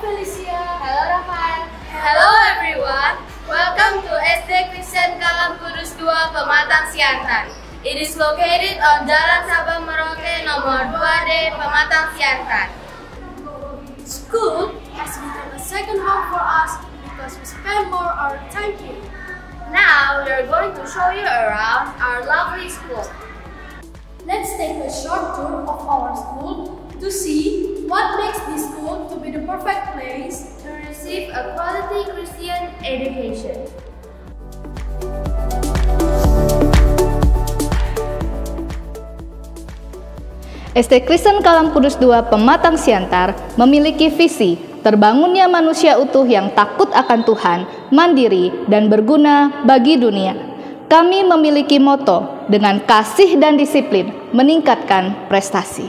Felicia. Hello Rafael. Hello everyone. Welcome to SD Kristen Kalam Kudus 2 Pematang Siantar. It is located on Jalan Sabang Merauke nomor 2D Pematang Siantar. School has become a second home for us because we spend more our time here. Now we are going to show you around our lovely school. Let's take a short tour of our school to see what makes this school to be the perfect place to receive a quality Christian education. SD Kristen Kalam Kudus 2 Pematang Siantar memiliki visi terbangunnya manusia utuh yang takut akan Tuhan, mandiri, dan berguna bagi dunia. Kami memiliki moto dengan kasih dan disiplin meningkatkan prestasi.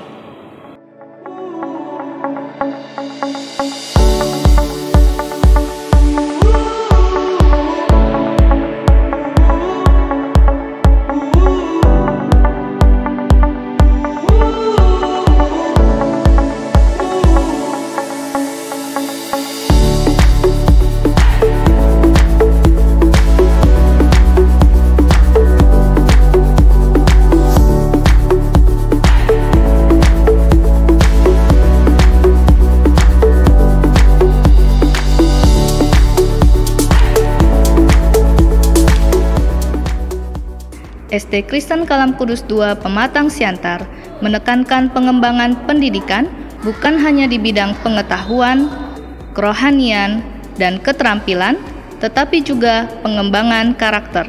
SD Kristen Kalam Kudus 2 Pematang Siantar menekankan pengembangan pendidikan bukan hanya di bidang pengetahuan, kerohanian, dan keterampilan, tetapi juga pengembangan karakter.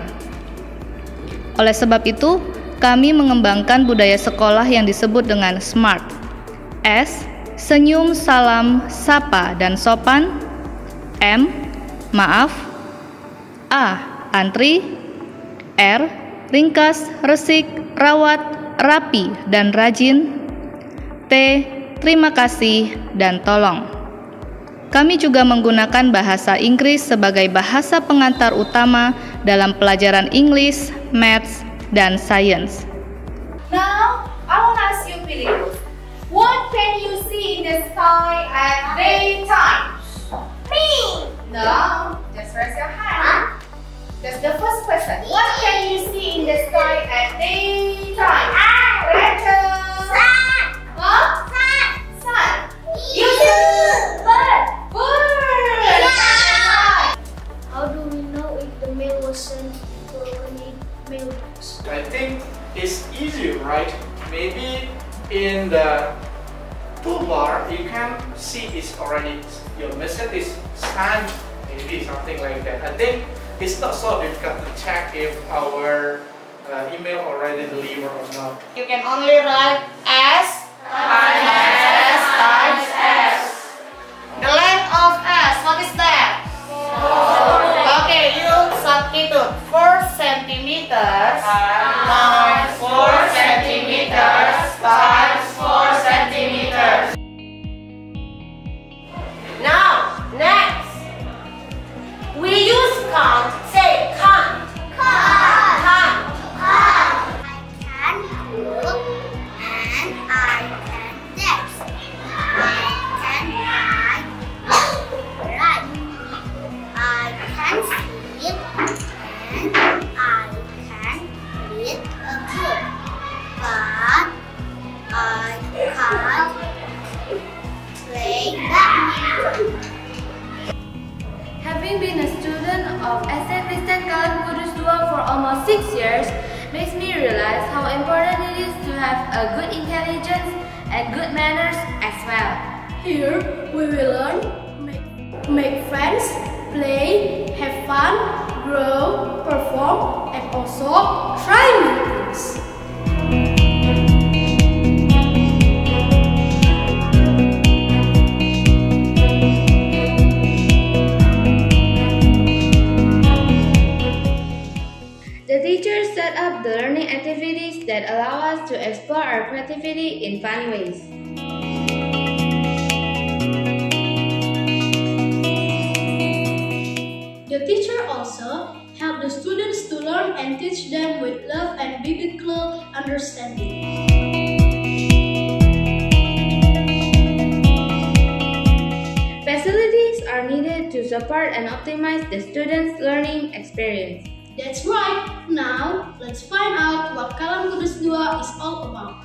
Oleh sebab itu, kami mengembangkan budaya sekolah yang disebut dengan SMART. S. Senyum, salam, sapa, dan sopan. M. Maaf. A. Antri. R. Ringkas, resik, rawat, rapi, dan rajin. T. Terima kasih dan tolong. Kami juga menggunakan bahasa Inggris sebagai bahasa pengantar utama dalam pelajaran English, Maths, dan Science. Now, I want to ask you, Felicia, what can you see in the sky at daytime? Me. No, just raise your hand. That's the first question. What can you see in the sky at daytime? Rachel. Sun. Huh? Sun. Sun. You see? Bird. Bird. Yeah. How do we know if the mail was sent to a mailbox? I think it's easy, right? Maybe in the toolbar you can see it's already, your message is sent, maybe something like that. I think it's not so difficult to check if our email already delivered or not. You can only write S times S times S. The length of S, what is that? 4. Okay, you substitute 4 centimeters times 4 centimeters times 4 centimeters. Now, next. We use count. Say count. Count. Count. Count. I can look and I can dance. I can write. I can sleep and I can read a book. But I can't play badminton. Having been a student of SD Kristen Kalam Kudus 2 for almost 6 years makes me realize how important it is to have a good intelligence and good manners as well. Here we will learn, make friends, play, have fun, grow, perform, and also try new things. The teachers set up the learning activities that allow us to explore our creativity in fun ways. The teacher also help the students to learn and teach them with love and biblical understanding. Facilities support and optimize the students' learning experience. That's right. Now, let's find out what Kalam Kudus 2 is all about.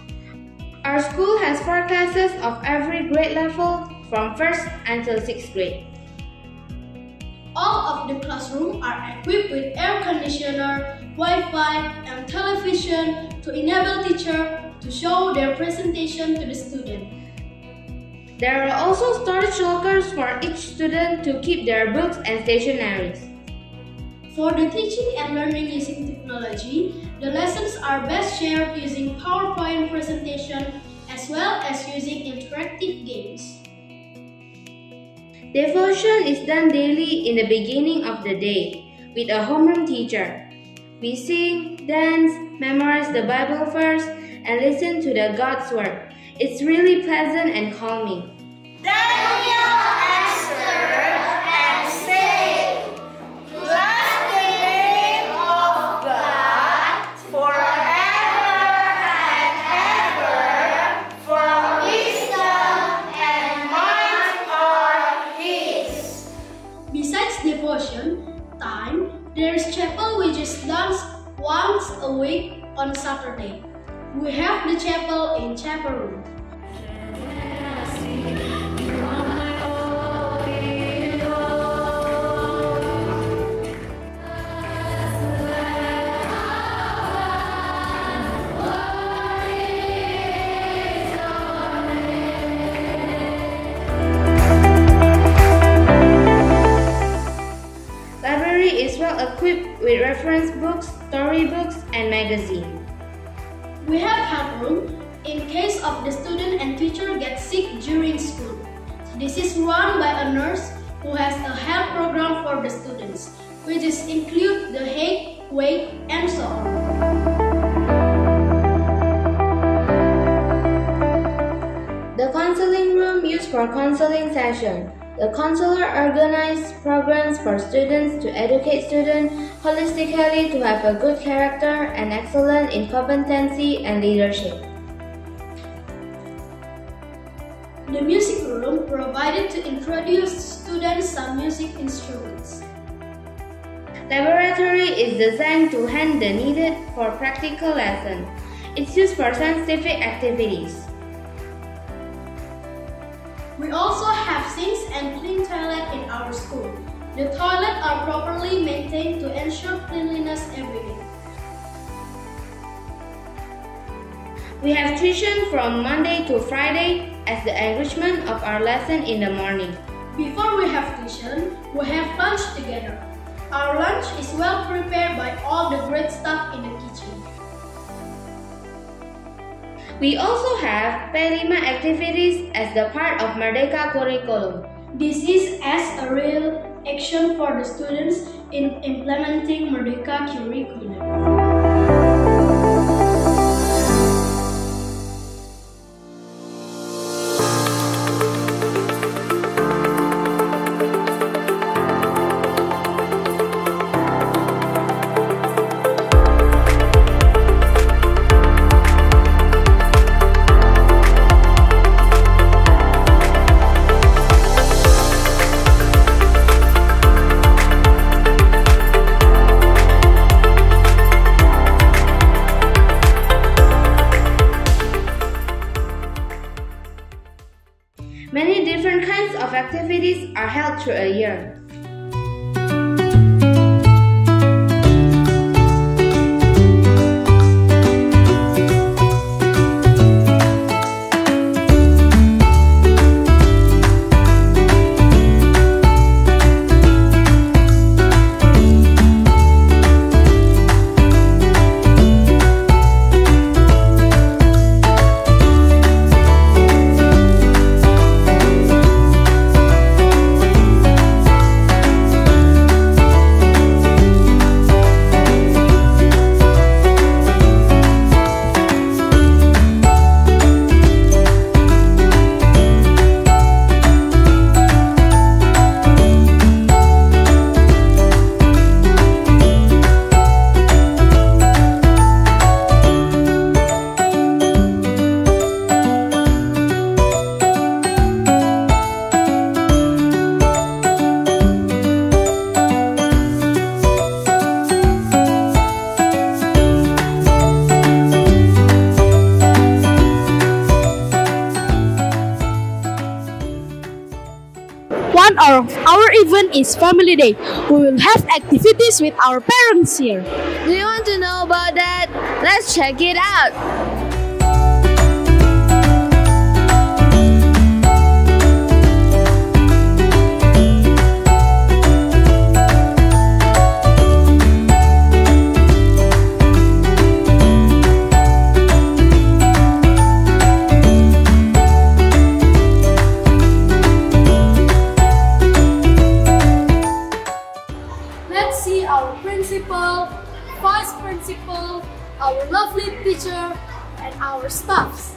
Our school has 4 classes of every grade level from 1st until 6th grade. All of the classrooms are equipped with air conditioner, Wi-Fi, and television to enable teachers to show their presentation to the student. There are also storage lockers for each student to keep their books and stationeries. For the teaching and learning using technology, the lessons are best shared using PowerPoint presentation as well as using interactive games. Devotion is done daily in the beginning of the day with a homeroom teacher. We sing, dance, memorize the Bible verse, and listen to the God's Word. It's really pleasant and calming. Daniel answered and said, "Bless the name of God forever and ever, for wisdom and might are His." Besides devotion time, there is chapel which is done once a week on Saturday. We have the chapel in chapel room. Library is well equipped with reference books, storybooks, and magazines. We have help room in case of the student and teacher get sick during school. This is run by a nurse who has a health program for the students, which is include the height, weight, and so on. The counseling room used for counseling session. The counselor organizes programs for students to educate students holistically to have a good character and excellent in competency and leadership. The music room provided to introduce students some music instruments. Laboratory is designed to hand the needed for practical lessons. It's used for scientific activities. We also have sinks and clean toilet in our school. The toilets are properly maintained to ensure cleanliness every day. We have tuition from Monday to Friday as the enrichment of our lesson in the morning. Before we have tuition, we have lunch together. Our lunch is well prepared by all the great staff in the kitchen. We also have P5 activities as the part of Merdeka curriculum. This is as a real action for the students in implementing Merdeka curriculum. Many different kinds of activities are held through a year. one of our event is Family Day. We will have activities with our parents here. Do you want to know about that? Let's check it out. Let's see our principal, vice principal, our lovely teacher, and our staffs.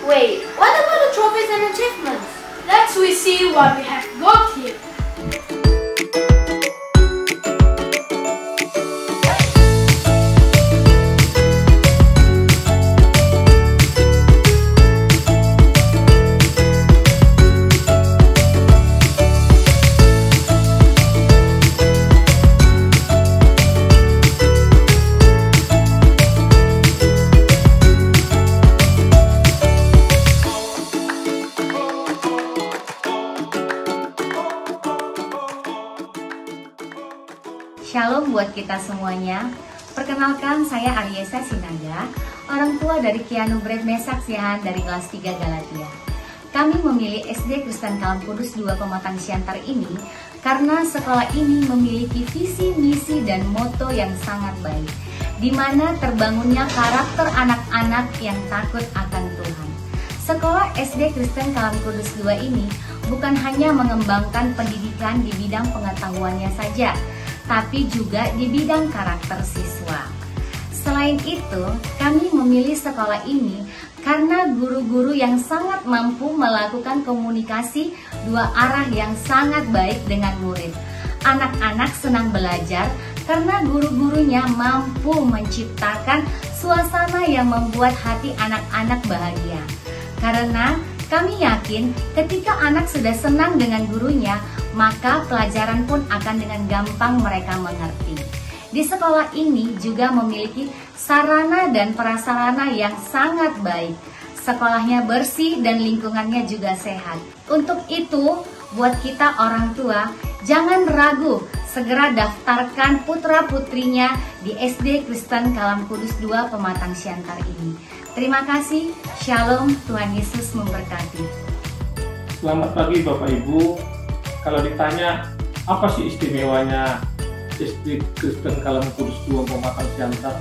Wait, what about the trophies and achievements? Let's see what we have got here. Shalom buat kita semuanya. Perkenalkan, saya Ariesa Sinaga, orang tua dari Kianu Bred Mesaksiahan dari kelas 3 Galatia. Kami memilih SD Kristen Kalam Kudus 2 Pematang Siantar ini karena sekolah ini memiliki visi, misi, dan moto yang sangat baik, di mana terbangunnya karakter anak-anak yang takut akan Tuhan. Sekolah SD Kristen Kalam Kudus 2 ini bukan hanya mengembangkan pendidikan di bidang pengetahuannya saja, tapi juga di bidang karakter siswa. Selain itu, kami memilih sekolah ini karena guru-guru yang sangat mampu melakukan komunikasi dua arah yang sangat baik dengan murid. Anak-anak senang belajar karena guru-gurunya mampu menciptakan suasana yang membuat hati anak-anak bahagia. Karena Kami yakin ketika anak sudah senang dengan gurunya, maka pelajaran pun akan dengan gampang mereka mengerti. Di sekolah ini juga memiliki sarana dan prasarana yang sangat baik. Sekolahnya bersih dan lingkungannya juga sehat. Untuk itu, buat kita orang tua, jangan ragu, segera daftarkan putra-putrinya di SD Kristen Kalam Kudus 2 Pematang Siantar ini. Terima kasih, Shalom, Tuhan Yesus memberkati. Selamat pagi Bapak Ibu. Kalau ditanya apa sih istimewanya SD Kristen Kalam Kudus 2 Pematang Siantar,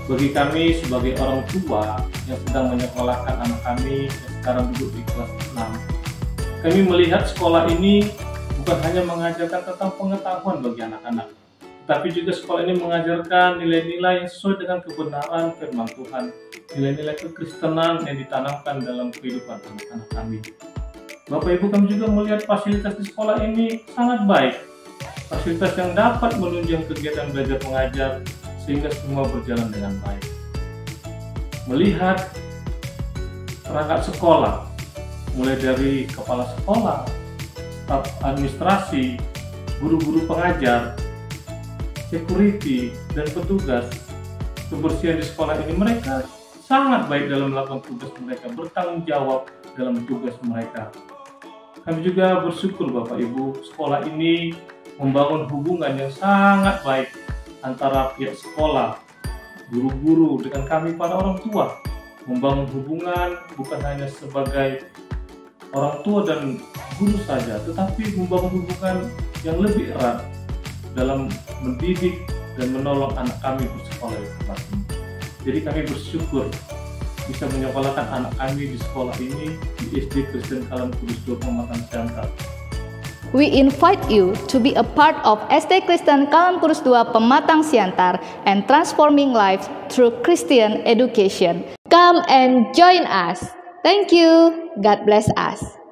bagi kami sebagai orang tua yang sedang menyekolahkan anak kami yang sekarang duduk di kelas 6, kami melihat sekolah ini bukan hanya mengajarkan tentang pengetahuan bagi anak-anak, tetapi juga sekolah ini mengajarkan nilai-nilai yang sesuai dengan kebenaran firman Tuhan, nilai-nilai kekristenan yang ditanamkan dalam kehidupan anak-anak kami. Bapak Ibu, kami juga melihat fasilitas di sekolah ini sangat baik. Fasilitas yang dapat menunjang kegiatan belajar mengajar sehingga semua berjalan dengan baik. Melihat perangkat sekolah, mulai dari kepala sekolah, staf administrasi, guru-guru pengajar, security, dan petugas kebersihan di sekolah ini, mereka sangat baik dalam melakukan tugas mereka, bertanggung jawab dalam tugas mereka. Kami juga bersyukur Bapak Ibu, sekolah ini membangun hubungan yang sangat baik antara pihak sekolah, guru-guru dengan kami para orang tua. Membangun hubungan bukan hanya sebagai orang tua dan guru saja, tetapi membangun hubungan yang lebih erat dalam mendidik dan menolong anak kami bersekolah di tempat ini. Jadi kami bersyukur bisa menyekolahkan anak kami di sekolah ini di SD Kristen Kalam Kudus 2 Pematang Siantar. We invite you to be a part of SD Kristen Kalam Kudus 2 Pematang Siantar and transforming lives through Christian education. Come and join us. Thank you. God bless us.